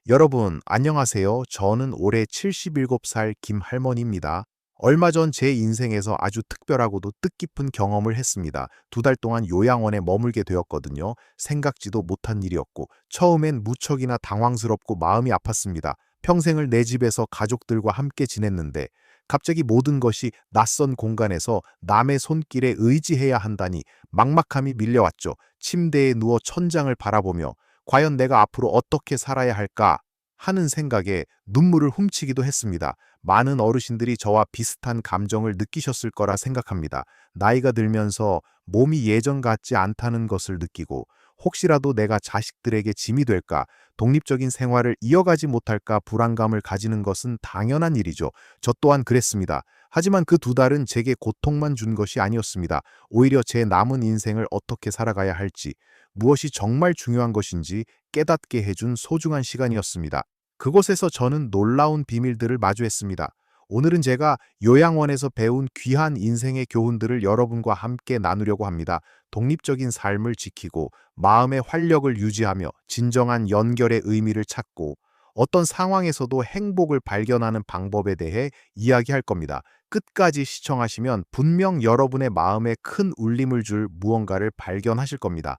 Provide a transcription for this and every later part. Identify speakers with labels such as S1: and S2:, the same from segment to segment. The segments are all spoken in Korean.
S1: 여러분, 안녕하세요. 저는 올해 77살 김할머니입니다. 얼마 전 제 인생에서 아주 특별하고도 뜻깊은 경험을 했습니다. 2달 동안 요양원에 머물게 되었거든요. 생각지도 못한 일이었고, 처음엔 무척이나 당황스럽고 마음이 아팠습니다. 평생을 내 집에서 가족들과 함께 지냈는데, 갑자기 모든 것이 낯선 공간에서 남의 손길에 의지해야 한다니 막막함이 밀려왔죠. 침대에 누워 천장을 바라보며 과연 내가 앞으로 어떻게 살아야 할까 하는 생각에 눈물을 훔치기도 했습니다. 많은 어르신들이 저와 비슷한 감정을 느끼셨을 거라 생각합니다. 나이가 들면서 몸이 예전 같지 않다는 것을 느끼고 혹시라도 내가 자식들에게 짐이 될까, 독립적인 생활을 이어가지 못할까 불안감을 가지는 것은 당연한 일이죠. 저 또한 그랬습니다. 하지만 그 2달은 제게 고통만 준 것이 아니었습니다. 오히려 제 남은 인생을 어떻게 살아가야 할지, 무엇이 정말 중요한 것인지 깨닫게 해준 소중한 시간이었습니다. 그곳에서 저는 놀라운 비밀들을 마주했습니다. 오늘은 제가 요양원에서 배운 귀한 인생의 교훈들을 여러분과 함께 나누려고 합니다. 독립적인 삶을 지키고 마음의 활력을 유지하며 진정한 연결의 의미를 찾고 어떤 상황에서도 행복을 발견하는 방법에 대해 이야기할 겁니다. 끝까지 시청하시면 분명 여러분의 마음에 큰 울림을 줄 무언가를 발견하실 겁니다.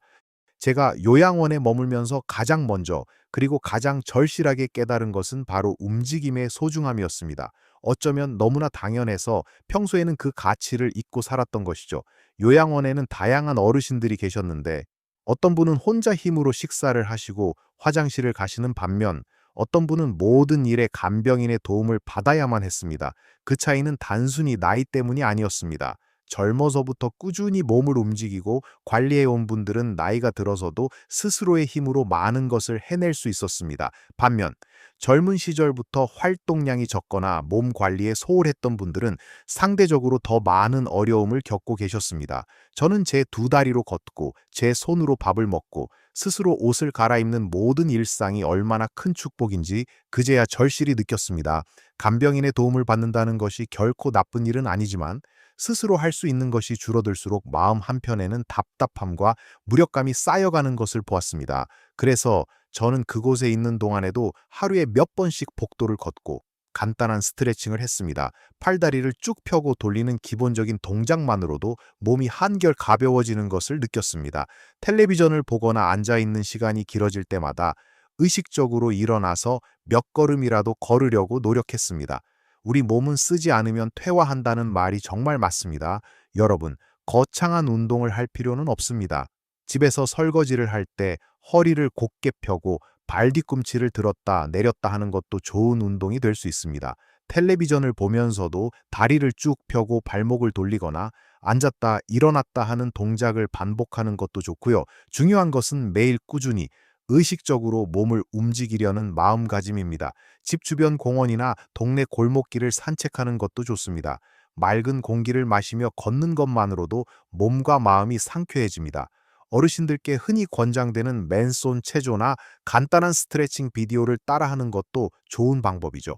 S1: 제가 요양원에 머물면서 가장 먼저 그리고 가장 절실하게 깨달은 것은 바로 움직임의 소중함이었습니다. 어쩌면 너무나 당연해서 평소에는 그 가치를 잊고 살았던 것이죠. 요양원에는 다양한 어르신들이 계셨는데 어떤 분은 혼자 힘으로 식사를 하시고 화장실을 가시는 반면 어떤 분은 모든 일에 간병인의 도움을 받아야만 했습니다. 그 차이는 단순히 나이 때문이 아니었습니다. 젊어서부터 꾸준히 몸을 움직이고 관리해온 분들은 나이가 들어서도 스스로의 힘으로 많은 것을 해낼 수 있었습니다. 반면 젊은 시절부터 활동량이 적거나 몸 관리에 소홀했던 분들은 상대적으로 더 많은 어려움을 겪고 계셨습니다. 저는 제 2다리로 걷고 제 손으로 밥을 먹고 스스로 옷을 갈아입는 모든 일상이 얼마나 큰 축복인지 그제야 절실히 느꼈습니다. 간병인의 도움을 받는다는 것이 결코 나쁜 일은 아니지만 스스로 할 수 있는 것이 줄어들수록 마음 한편에는 답답함과 무력감이 쌓여가는 것을 보았습니다. 그래서 저는 그곳에 있는 동안에도 하루에 몇 번씩 복도를 걷고 간단한 스트레칭을 했습니다. 팔다리를 쭉 펴고 돌리는 기본적인 동작만으로도 몸이 한결 가벼워지는 것을 느꼈습니다. 텔레비전을 보거나 앉아있는 시간이 길어질 때마다 의식적으로 일어나서 몇 걸음이라도 걸으려고 노력했습니다. 우리 몸은 쓰지 않으면 퇴화한다는 말이 정말 맞습니다. 여러분, 거창한 운동을 할 필요는 없습니다. 집에서 설거지를 할 때 허리를 곧게 펴고 발 뒤꿈치를 들었다 내렸다 하는 것도 좋은 운동이 될 수 있습니다. 텔레비전을 보면서도 다리를 쭉 펴고 발목을 돌리거나 앉았다 일어났다 하는 동작을 반복하는 것도 좋고요. 중요한 것은 매일 꾸준히 의식적으로 몸을 움직이려는 마음가짐입니다. 집 주변 공원이나 동네 골목길을 산책하는 것도 좋습니다. 맑은 공기를 마시며 걷는 것만으로도 몸과 마음이 상쾌해집니다. 어르신들께 흔히 권장되는 맨손 체조나 간단한 스트레칭 비디오를 따라하는 것도 좋은 방법이죠.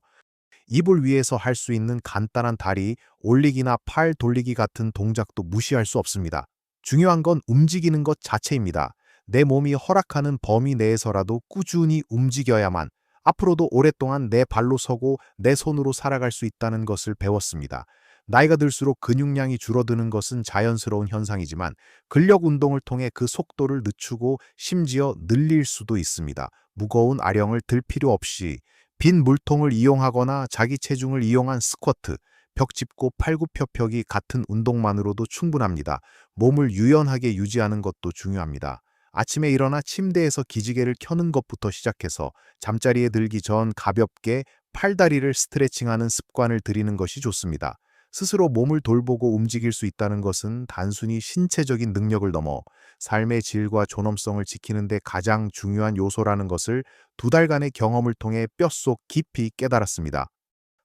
S1: 이불 위에서 할 수 있는 간단한 다리 올리기나 팔 돌리기 같은 동작도 무시할 수 없습니다. 중요한 건 움직이는 것 자체입니다. 내 몸이 허락하는 범위 내에서라도 꾸준히 움직여야만 앞으로도 오랫동안 내 발로 서고 내 손으로 살아갈 수 있다는 것을 배웠습니다. 나이가 들수록 근육량이 줄어드는 것은 자연스러운 현상이지만 근력 운동을 통해 그 속도를 늦추고 심지어 늘릴 수도 있습니다. 무거운 아령을 들 필요 없이 빈 물통을 이용하거나 자기 체중을 이용한 스쿼트, 벽 짚고 팔굽혀펴기 같은 운동만으로도 충분합니다. 몸을 유연하게 유지하는 것도 중요합니다. 아침에 일어나 침대에서 기지개를 켜는 것부터 시작해서 잠자리에 들기 전 가볍게 팔다리를 스트레칭하는 습관을 들이는 것이 좋습니다. 스스로 몸을 돌보고 움직일 수 있다는 것은 단순히 신체적인 능력을 넘어 삶의 질과 존엄성을 지키는 데 가장 중요한 요소라는 것을 2달간의 경험을 통해 뼛속 깊이 깨달았습니다.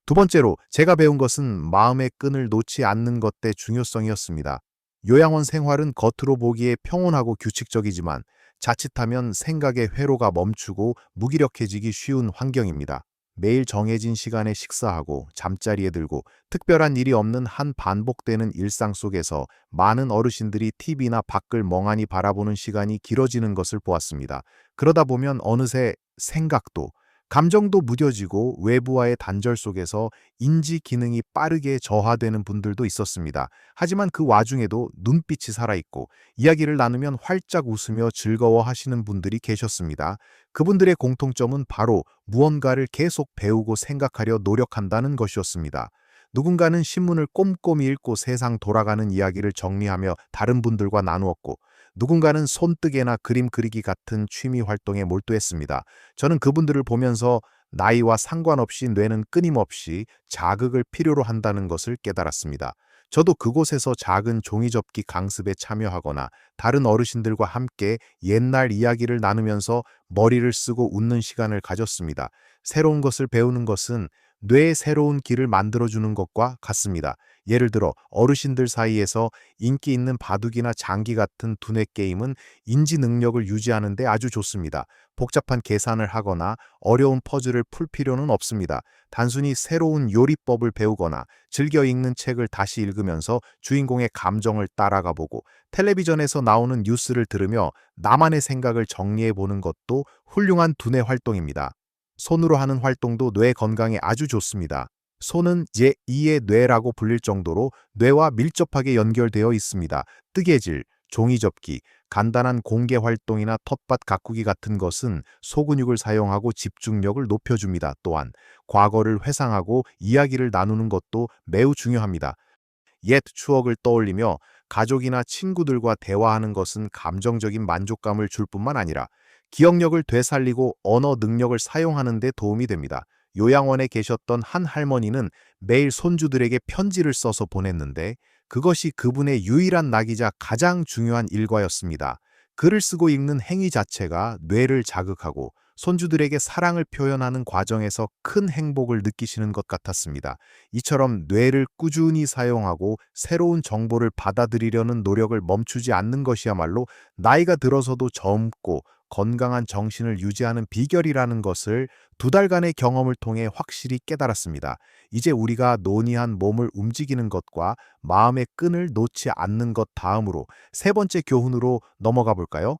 S1: 2번째로 제가 배운 것은 마음의 끈을 놓지 않는 것의 중요성이었습니다. 요양원 생활은 겉으로 보기에 평온하고 규칙적이지만 자칫하면 생각의 회로가 멈추고 무기력해지기 쉬운 환경입니다. 매일 정해진 시간에 식사하고 잠자리에 들고 특별한 일이 없는 한 반복되는 일상 속에서 많은 어르신들이 TV나 밖을 멍하니 바라보는 시간이 길어지는 것을 보았습니다. 그러다 보면 어느새 생각도 감정도 무뎌지고 외부와의 단절 속에서 인지 기능이 빠르게 저하되는 분들도 있었습니다. 하지만 그 와중에도 눈빛이 살아있고 이야기를 나누면 활짝 웃으며 즐거워하시는 분들이 계셨습니다. 그분들의 공통점은 바로 무언가를 계속 배우고 생각하려 노력한다는 것이었습니다. 누군가는 신문을 꼼꼼히 읽고 세상 돌아가는 이야기를 정리하며 다른 분들과 나누었고, 누군가는 손뜨개나 그림 그리기 같은 취미 활동에 몰두했습니다. 저는 그분들을 보면서 나이와 상관없이 뇌는 끊임없이 자극을 필요로 한다는 것을 깨달았습니다. 저도 그곳에서 작은 종이접기 강습에 참여하거나 다른 어르신들과 함께 옛날 이야기를 나누면서 머리를 쓰고 웃는 시간을 가졌습니다. 새로운 것을 배우는 것은 뇌의 새로운 길을 만들어주는 것과 같습니다. 예를 들어 어르신들 사이에서 인기 있는 바둑이나 장기 같은 두뇌 게임은 인지 능력을 유지하는 데 아주 좋습니다. 복잡한 계산을 하거나 어려운 퍼즐을 풀 필요는 없습니다. 단순히 새로운 요리법을 배우거나 즐겨 읽는 책을 다시 읽으면서 주인공의 감정을 따라가 보고 텔레비전에서 나오는 뉴스를 들으며 나만의 생각을 정리해 보는 것도 훌륭한 두뇌 활동입니다. 손으로 하는 활동도 뇌 건강에 아주 좋습니다. 손은 제2의 뇌라고 불릴 정도로 뇌와 밀접하게 연결되어 있습니다. 뜨개질, 종이접기, 간단한 공개 활동이나 텃밭 가꾸기 같은 것은 소근육을 사용하고 집중력을 높여줍니다. 또한 과거를 회상하고 이야기를 나누는 것도 매우 중요합니다. 옛 추억을 떠올리며 가족이나 친구들과 대화하는 것은 감정적인 만족감을 줄 뿐만 아니라 기억력을 되살리고 언어 능력을 사용하는 데 도움이 됩니다. 요양원에 계셨던 한 할머니는 매일 손주들에게 편지를 써서 보냈는데 그것이 그분의 유일한 낙이자 가장 중요한 일과였습니다. 글을 쓰고 읽는 행위 자체가 뇌를 자극하고 손주들에게 사랑을 표현하는 과정에서 큰 행복을 느끼시는 것 같았습니다. 이처럼 뇌를 꾸준히 사용하고 새로운 정보를 받아들이려는 노력을 멈추지 않는 것이야말로 나이가 들어서도 젊고 건강한 정신을 유지하는 비결이라는 것을 2달간의 경험을 통해 확실히 깨달았습니다. 이제 우리가 논의한 몸을 움직이는 것과 마음의 끈을 놓지 않는 것 다음으로 3번째 교훈으로 넘어가 볼까요?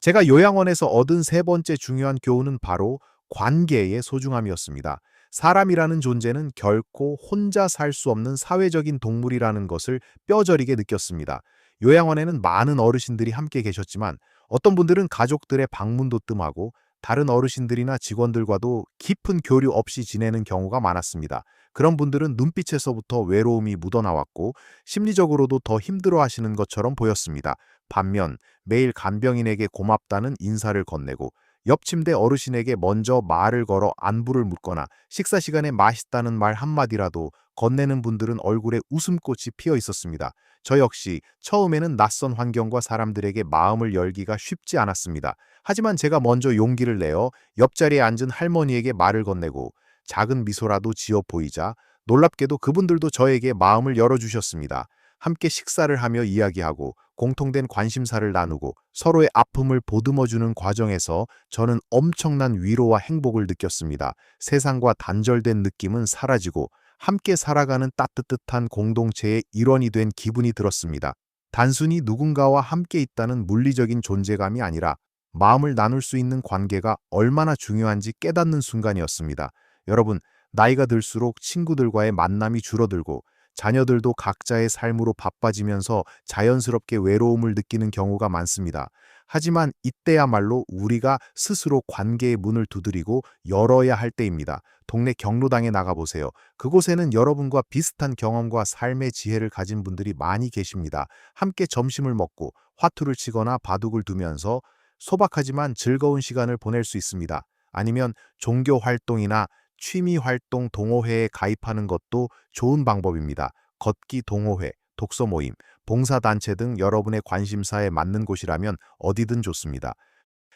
S1: 제가 요양원에서 얻은 3번째 중요한 교훈은 바로 관계의 소중함이었습니다. 사람이라는 존재는 결코 혼자 살 수 없는 사회적인 동물이라는 것을 뼈저리게 느꼈습니다. 요양원에는 많은 어르신들이 함께 계셨지만 어떤 분들은 가족들의 방문도 뜸하고 다른 어르신들이나 직원들과도 깊은 교류 없이 지내는 경우가 많았습니다. 그런 분들은 눈빛에서부터 외로움이 묻어나왔고 심리적으로도 더 힘들어하시는 것처럼 보였습니다. 반면 매일 간병인에게 고맙다는 인사를 건네고 옆 침대 어르신에게 먼저 말을 걸어 안부를 묻거나 식사 시간에 맛있다는 말 한마디라도 건네는 분들은 얼굴에 웃음꽃이 피어 있었습니다. 저 역시 처음에는 낯선 환경과 사람들에게 마음을 열기가 쉽지 않았습니다. 하지만 제가 먼저 용기를 내어 옆자리에 앉은 할머니에게 말을 건네고 작은 미소라도 지어 보이자 놀랍게도 그분들도 저에게 마음을 열어주셨습니다. 함께 식사를 하며 이야기하고 공통된 관심사를 나누고 서로의 아픔을 보듬어주는 과정에서 저는 엄청난 위로와 행복을 느꼈습니다. 세상과 단절된 느낌은 사라지고 함께 살아가는 따뜻한 공동체의 일원이 된 기분이 들었습니다. 단순히 누군가와 함께 있다는 물리적인 존재감이 아니라 마음을 나눌 수 있는 관계가 얼마나 중요한지 깨닫는 순간이었습니다. 여러분, 나이가 들수록 친구들과의 만남이 줄어들고 자녀들도 각자의 삶으로 바빠지면서 자연스럽게 외로움을 느끼는 경우가 많습니다. 하지만 이때야말로 우리가 스스로 관계의 문을 두드리고 열어야 할 때입니다. 동네 경로당에 나가보세요. 그곳에는 여러분과 비슷한 경험과 삶의 지혜를 가진 분들이 많이 계십니다. 함께 점심을 먹고 화투를 치거나 바둑을 두면서 소박하지만 즐거운 시간을 보낼 수 있습니다. 아니면 종교 활동이나 취미 활동 동호회에 가입하는 것도 좋은 방법입니다. 걷기 동호회, 독서 모임, 봉사단체 등 여러분의 관심사에 맞는 곳이라면 어디든 좋습니다.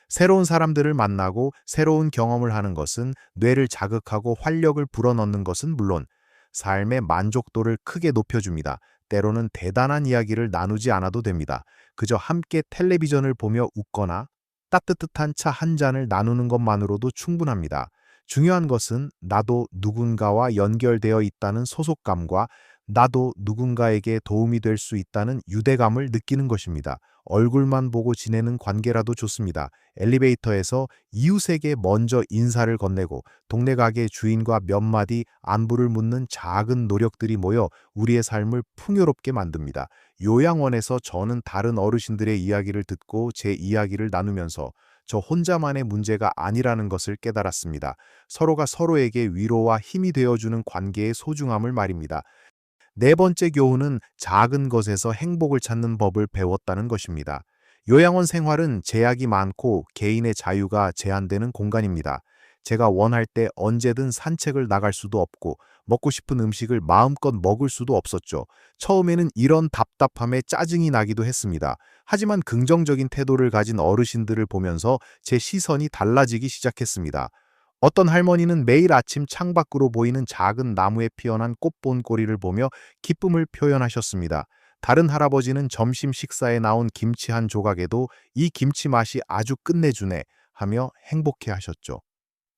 S1: 새로운 사람들을 만나고 새로운 경험을 하는 것은 뇌를 자극하고 활력을 불어넣는 것은 물론 삶의 만족도를 크게 높여줍니다. 때로는 대단한 이야기를 나누지 않아도 됩니다. 그저 함께 텔레비전을 보며 웃거나 따뜻한 차 한 잔을 나누는 것만으로도 충분합니다. 중요한 것은 나도 누군가와 연결되어 있다는 소속감과 나도 누군가에게 도움이 될 수 있다는 유대감을 느끼는 것입니다. 얼굴만 보고 지내는 관계라도 좋습니다. 엘리베이터에서 이웃에게 먼저 인사를 건네고 동네 가게 주인과 몇 마디 안부를 묻는 작은 노력들이 모여 우리의 삶을 풍요롭게 만듭니다. 요양원에서 저는 다른 어르신들의 이야기를 듣고 제 이야기를 나누면서 저 혼자만의 문제가 아니라는 것을 깨달았습니다. 서로가 서로에게 위로와 힘이 되어주는 관계의 소중함을 말입니다. 네 번째 교훈은 작은 것에서 행복을 찾는 법을 배웠다는 것입니다. 요양원 생활은 제약이 많고 개인의 자유가 제한되는 공간입니다. 제가 원할 때 언제든 산책을 나갈 수도 없고 먹고 싶은 음식을 마음껏 먹을 수도 없었죠. 처음에는 이런 답답함에 짜증이 나기도 했습니다. 하지만 긍정적인 태도를 가진 어르신들을 보면서 제 시선이 달라지기 시작했습니다. 어떤 할머니는 매일 아침 창밖으로 보이는 작은 나무에 피어난 꽃본꼬리를 보며 기쁨을 표현하셨습니다. 다른 할아버지는 점심 식사에 나온 김치 한 조각에도 이 김치 맛이 아주 끝내주네 하며 행복해 하셨죠.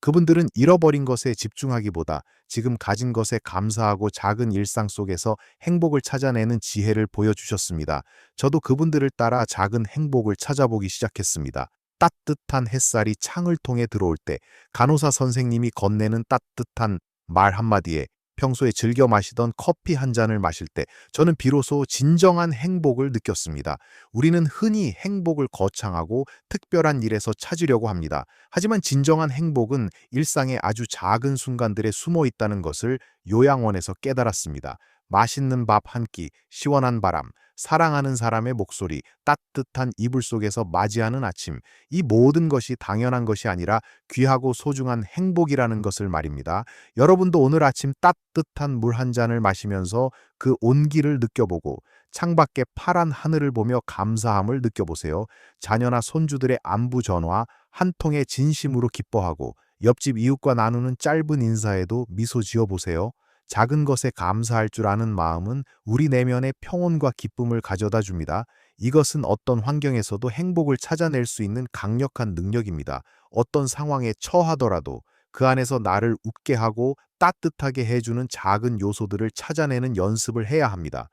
S1: 그분들은 잃어버린 것에 집중하기보다 지금 가진 것에 감사하고 작은 일상 속에서 행복을 찾아내는 지혜를 보여주셨습니다. 저도 그분들을 따라 작은 행복을 찾아보기 시작했습니다. 따뜻한 햇살이 창을 통해 들어올 때 간호사 선생님이 건네는 따뜻한 말 한마디에 평소에 즐겨 마시던 커피 한 잔을 마실 때 저는 비로소 진정한 행복을 느꼈습니다. 우리는 흔히 행복을 거창하고 특별한 일에서 찾으려고 합니다. 하지만 진정한 행복은 일상의 아주 작은 순간들에 숨어 있다는 것을 요양원에서 깨달았습니다. 맛있는 밥 한 끼, 시원한 바람, 사랑하는 사람의 목소리, 따뜻한 이불 속에서 맞이하는 아침, 이 모든 것이 당연한 것이 아니라 귀하고 소중한 행복이라는 것을 말입니다. 여러분도 오늘 아침 따뜻한 물 한 잔을 마시면서 그 온기를 느껴보고 창밖의 파란 하늘을 보며 감사함을 느껴보세요. 자녀나 손주들의 안부 전화, 한 통의 진심으로 기뻐하고 옆집 이웃과 나누는 짧은 인사에도 미소 지어보세요. 작은 것에 감사할 줄 아는 마음은 우리 내면의 평온과 기쁨을 가져다 줍니다. 이것은 어떤 환경에서도 행복을 찾아낼 수 있는 강력한 능력입니다. 어떤 상황에 처하더라도 그 안에서 나를 웃게 하고 따뜻하게 해주는 작은 요소들을 찾아내는 연습을 해야 합니다.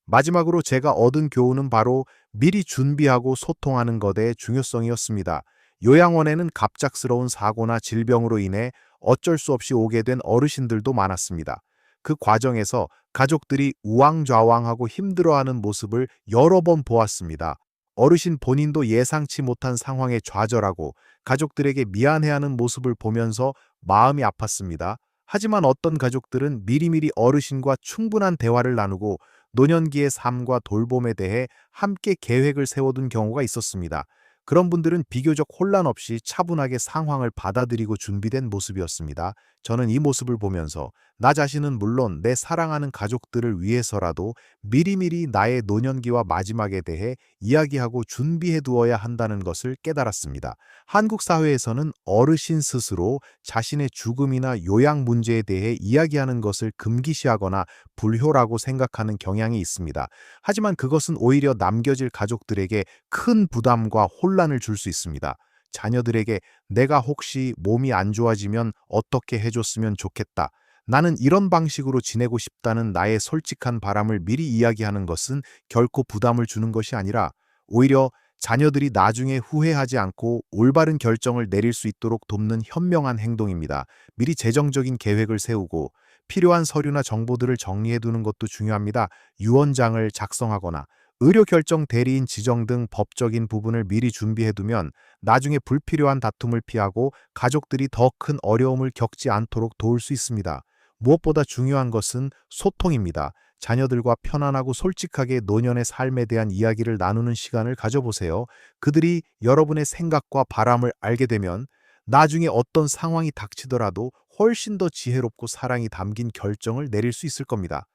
S1: 마지막으로 제가 얻은 교훈은 바로 미리 준비하고 소통하는 것의 중요성이었습니다. 요양원에는 갑작스러운 사고나 질병으로 인해 어쩔 수 없이 오게 된 어르신들도 많았습니다. 그 과정에서 가족들이 우왕좌왕하고 힘들어하는 모습을 여러 번 보았습니다. 어르신 본인도 예상치 못한 상황에 좌절하고 가족들에게 미안해하는 모습을 보면서 마음이 아팠습니다. 하지만 어떤 가족들은 미리미리 어르신과 충분한 대화를 나누고 노년기의 삶과 돌봄에 대해 함께 계획을 세워둔 경우가 있었습니다. 그런 분들은 비교적 혼란 없이 차분하게 상황을 받아들이고 준비된 모습이었습니다. 저는 이 모습을 보면서 나 자신은 물론 내 사랑하는 가족들을 위해서라도 미리미리 나의 노년기와 마지막에 대해 이야기하고 준비해 두어야 한다는 것을 깨달았습니다. 한국 사회에서는 어르신 스스로 자신의 죽음이나 요양 문제에 대해 이야기하는 것을 금기시하거나 불효라고 생각하는 경향이 있습니다. 하지만 그것은 오히려 남겨질 가족들에게 큰 부담과 혼란을 줄 수 있습니다. 자녀들에게 내가 혹시 몸이 안 좋아지면 어떻게 해줬으면 좋겠다. 나는 이런 방식으로 지내고 싶다는 나의 솔직한 바람을 미리 이야기하는 것은 결코 부담을 주는 것이 아니라 오히려 자녀들이 나중에 후회하지 않고 올바른 결정을 내릴 수 있도록 돕는 현명한 행동입니다. 미리 재정적인 계획을 세우고 필요한 서류나 정보들을 정리해 두는 것도 중요합니다. 유언장을 작성하거나 의료결정 대리인 지정 등 법적인 부분을 미리 준비해 두면 나중에 불필요한 다툼을 피하고 가족들이 더 큰 어려움을 겪지 않도록 도울 수 있습니다. 무엇보다 중요한 것은 소통입니다. 자녀들과 편안하고 솔직하게 노년의 삶에 대한 이야기를 나누는 시간을 가져보세요. 그들이 여러분의 생각과 바람을 알게 되면 나중에 어떤 상황이 닥치더라도 훨씬 더 지혜롭고 사랑이 담긴 결정을 내릴 수 있을 겁니다.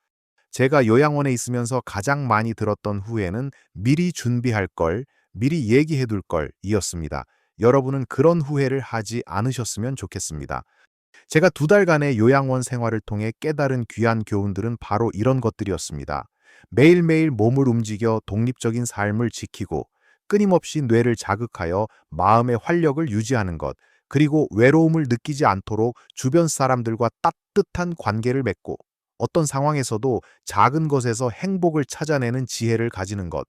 S1: 제가 요양원에 있으면서 가장 많이 들었던 후회는 미리 준비할 걸, 미리 얘기해 둘 걸 이었습니다. 여러분은 그런 후회를 하지 않으셨으면 좋겠습니다. 제가 2달간의 요양원 생활을 통해 깨달은 귀한 교훈들은 바로 이런 것들이었습니다. 매일매일 몸을 움직여 독립적인 삶을 지키고 끊임없이 뇌를 자극하여 마음의 활력을 유지하는 것, 그리고 외로움을 느끼지 않도록 주변 사람들과 따뜻한 관계를 맺고 어떤 상황에서도 작은 것에서 행복을 찾아내는 지혜를 가지는 것.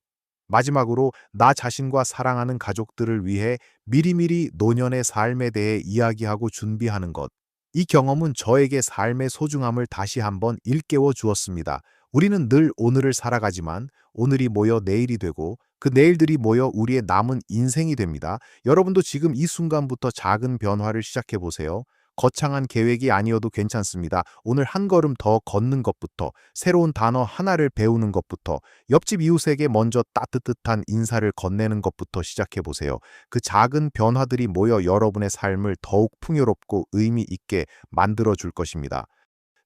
S1: 마지막으로 나 자신과 사랑하는 가족들을 위해 미리미리 노년의 삶에 대해 이야기하고 준비하는 것. 이 경험은 저에게 삶의 소중함을 다시 한번 일깨워 주었습니다. 우리는 늘 오늘을 살아가지만 오늘이 모여 내일이 되고 그 내일들이 모여 우리의 남은 인생이 됩니다. 여러분도 지금 이 순간부터 작은 변화를 시작해 보세요. 거창한 계획이 아니어도 괜찮습니다. 오늘 한 걸음 더 걷는 것부터, 새로운 단어 하나를 배우는 것부터, 옆집 이웃에게 먼저 따뜻한 인사를 건네는 것부터 시작해 보세요. 그 작은 변화들이 모여 여러분의 삶을 더욱 풍요롭고 의미 있게 만들어 줄 것입니다.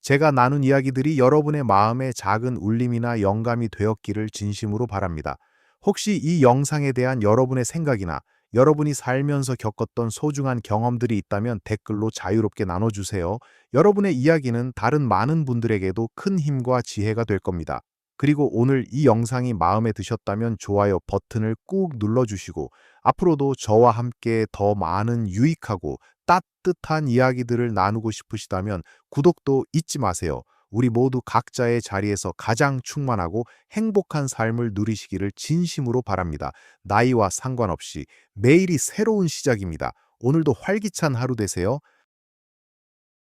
S1: 제가 나눈 이야기들이 여러분의 마음에 작은 울림이나 영감이 되었기를 진심으로 바랍니다. 혹시 이 영상에 대한 여러분의 생각이나 여러분이 살면서 겪었던 소중한 경험들이 있다면 댓글로 자유롭게 나눠주세요. 여러분의 이야기는 다른 많은 분들에게도 큰 힘과 지혜가 될 겁니다. 그리고 오늘 이 영상이 마음에 드셨다면 좋아요 버튼을 꾹 눌러주시고 앞으로도 저와 함께 더 많은 유익하고 따뜻한 이야기들을 나누고 싶으시다면 구독도 잊지 마세요. 우리 모두 각자의 자리에서 가장 충만하고 행복한 삶을 누리시기를 진심으로 바랍니다. 나이와 상관없이 매일이 새로운 시작입니다. 오늘도 활기찬 하루 되세요.